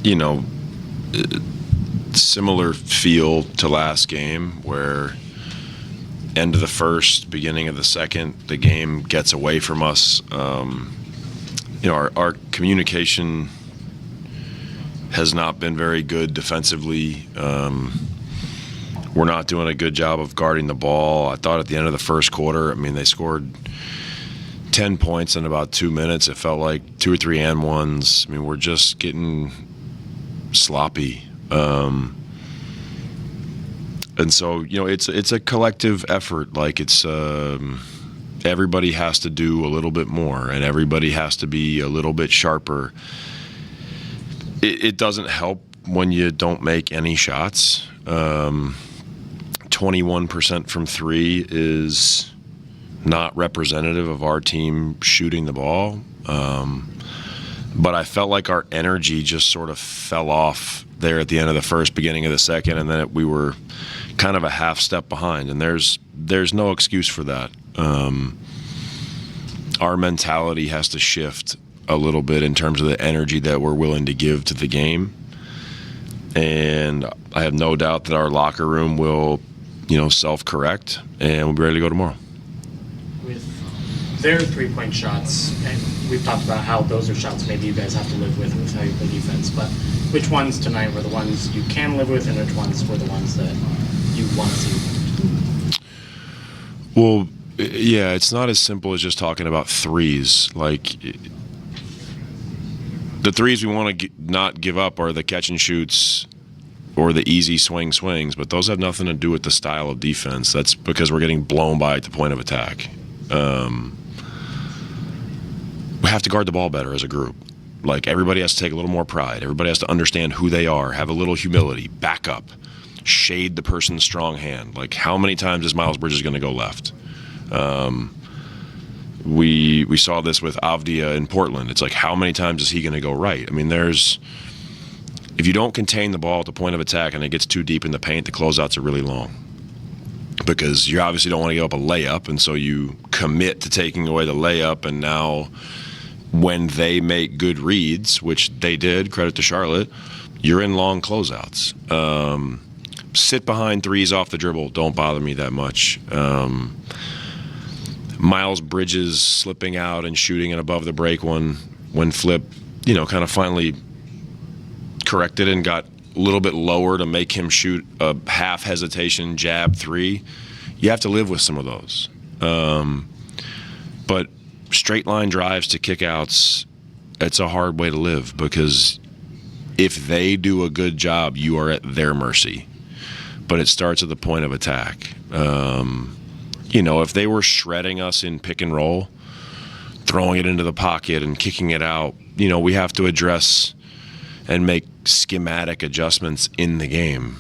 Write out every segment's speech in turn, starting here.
You know, similar feel to last game where end of the first, beginning of the second, the game gets away from us. Our communication has not been very good defensively. We're not doing a good job of guarding the ball. I thought at the end of the first quarter, they scored 10 points in about 2 minutes. It felt like 2 or 3 and ones. We're just getting sloppy. And so, it's a collective effort. Like it's everybody has to do a little bit more, and everybody has to be a little bit sharper. It doesn't help when you don't make any shots. 21% from 3 is not representative of our team shooting the ball. But I felt like our energy just sort of fell off there at the end of the first, beginning of the second, and then we were kind of a half step behind. And there's no excuse for that. Our mentality has to shift a little bit in terms of the energy that we're willing to give to the game. And I have no doubt that our locker room will, self-correct, and we'll be ready to go tomorrow. With their three-point shots, and we've talked about how those are shots maybe you guys have to live with how you play defense, but which ones tonight were the ones you can live with, and which ones were the ones that you want to see? Well, yeah, it's not as simple as just talking about threes. Like, the threes we want to not give up are the catch and shoots or the easy swings, but those have nothing to do with the style of defense. That's because we're getting blown by at the point of attack. We have to guard the ball better as a group. Like, everybody has to take a little more pride. Everybody has to understand who they are, have a little humility, back up, shade the person's strong hand. Like, how many times is Miles Bridges going to go left? We saw this with Avdia in Portland. It's like, how many times is he going to go right? If you don't contain the ball at the point of attack and it gets too deep in the paint, the closeouts are really long. Because you obviously don't want to give up a layup, and so you commit to taking away the layup, and now when they make good reads, which they did, credit to Charlotte, you're in long closeouts. Sit behind threes off the dribble. Don't bother me that much. Miles Bridges slipping out and shooting an above the break one when Flip, kind of finally corrected and got a little bit lower to make him shoot a half hesitation jab 3. You have to live with some of those. But straight line drives to kickouts, it's a hard way to live, because if they do a good job, you are at their mercy. But it starts at the point of attack. If they were shredding us in pick and roll, throwing it into the pocket and kicking it out, we have to address and make schematic adjustments in the game.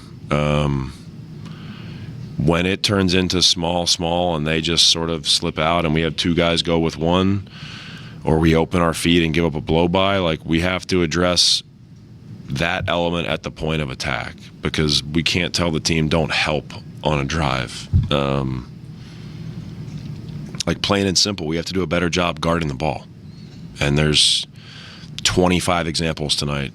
When it turns into small, and they just sort of slip out and we have 2 guys go with 1, or we open our feet and give up a blow-by, like, we have to address that element at the point of attack, because we can't tell the team don't help on a drive. Like, plain and simple, we have to do a better job guarding the ball. And there's 25 examples tonight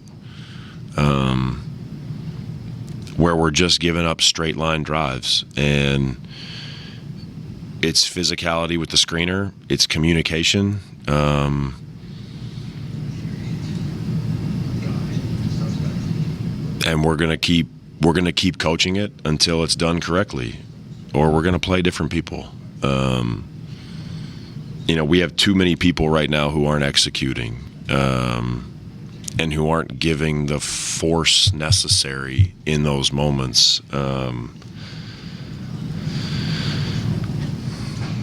where we're just giving up straight line drives, and it's physicality with the screener, it's communication, and we're gonna keep coaching it until it's done correctly, or we're gonna play different people. We have too many people right now who aren't executing. And who aren't giving the force necessary in those moments.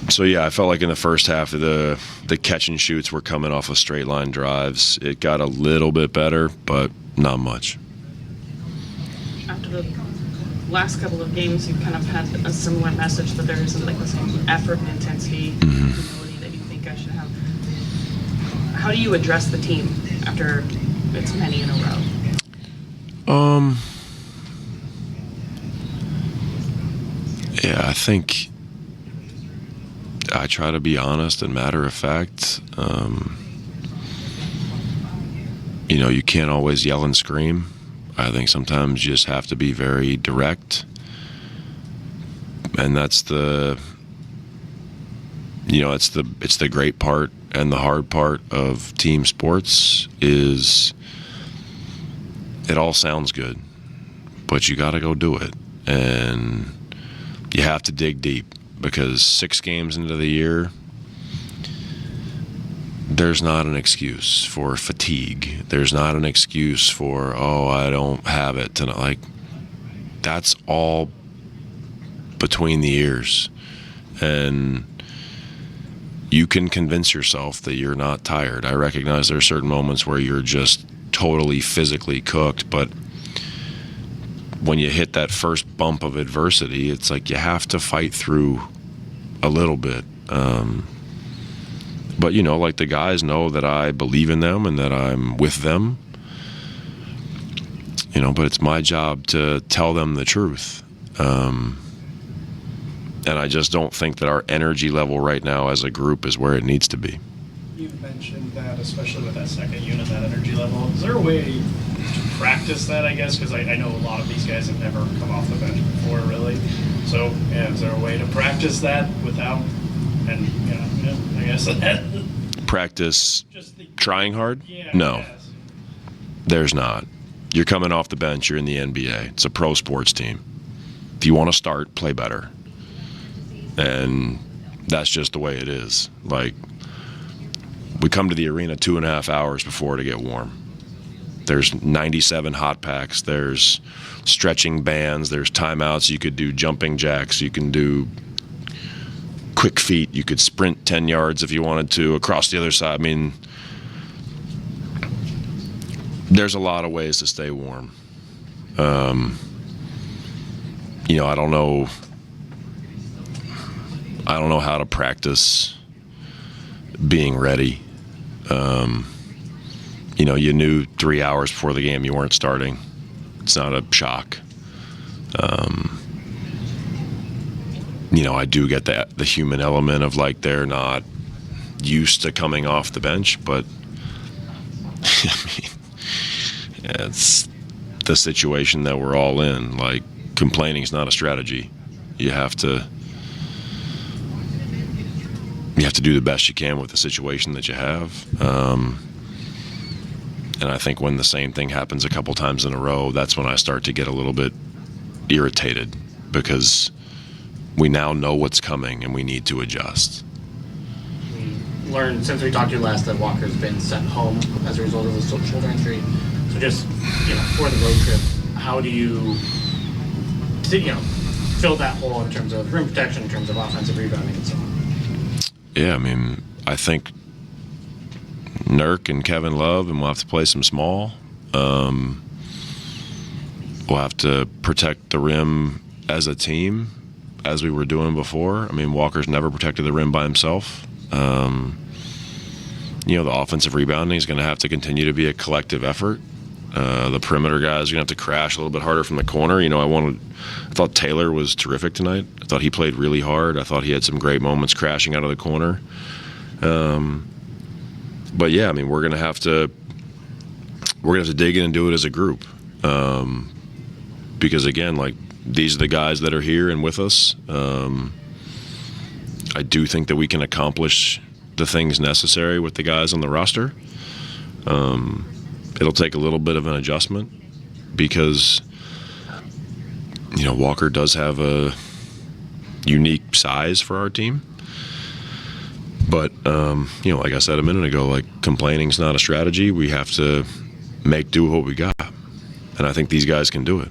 So yeah, I felt like in the first half of the catch and shoots were coming off of straight line drives. It got a little bit better, but not much. After the last couple of games, you've kind of had a similar message that there isn't like the same effort and intensity, ability that you think I should have. How do you address the team after it's many in a row? Yeah, I think I try to be honest and matter of fact. You can't always yell and scream. I think sometimes you just have to be very direct. And that's it's the great part and the hard part of team sports is it all sounds good, but you got to go do it. And you have to dig deep because 6 games into the year, there's not an excuse for fatigue. There's not an excuse for, I don't have it tonight. Like, that's all between the ears. And you can convince yourself that you're not tired. I recognize there are certain moments where you're just totally physically cooked, but when you hit that first bump of adversity, it's like you have to fight through a little bit. But, like the guys know that I believe in them and that I'm with them. But it's my job to tell them the truth. And I just don't think that our energy level right now as a group is where it needs to be. You mentioned that, especially with that second unit, that energy level. Is there a way to practice that, I guess? Because I know a lot of these guys have never come off the bench before, really. So, is there a way to practice that without, and, I guess that... Practice trying hard? Yeah, no, there's not. You're coming off the bench. You're in the NBA. It's a pro sports team. If you want to start, play better. And that's just the way it is. Like, we come to the arena 2.5 hours before to get warm. There's 97 hot packs. There's stretching bands. There's timeouts. You could do jumping jacks. You can do quick feet. You could sprint 10 yards if you wanted to across the other side. I mean, there's a lot of ways to stay warm. I don't know how to practice being ready. You knew 3 hours before the game you weren't starting. It's not a shock. I do get the human element of like they're not used to coming off the bench, but it's the situation that we're all in. Like, complaining is not a strategy. You have to do the best you can with the situation that you have. And I think when the same thing happens a couple times in a row, that's when I start to get a little bit irritated because we now know what's coming and we need to adjust. We learned since we talked to you last that Walker's been sent home as a result of the shoulder injury. So just, for the road trip, how do you, fill that hole in terms of rim protection, in terms of offensive rebounding and so on? Yeah, I think Nurk and Kevin Love, and we'll have to play some small. We'll have to protect the rim as a team, as we were doing before. Walker's never protected the rim by himself. The offensive rebounding is going to have to continue to be a collective effort. The perimeter guys are going to have to crash a little bit harder from the corner. I thought Taylor was terrific tonight. I thought he played really hard. I thought he had some great moments crashing out of the corner. But yeah, we're going to have to dig in and do it as a group. Because again, like, these are the guys that are here and with us. I do think that we can accomplish the things necessary with the guys on the roster. It'll take a little bit of an adjustment because, Walker does have a unique size for our team. But, like I said a minute ago, like, complaining is not a strategy. We have to make do what we got. And I think these guys can do it.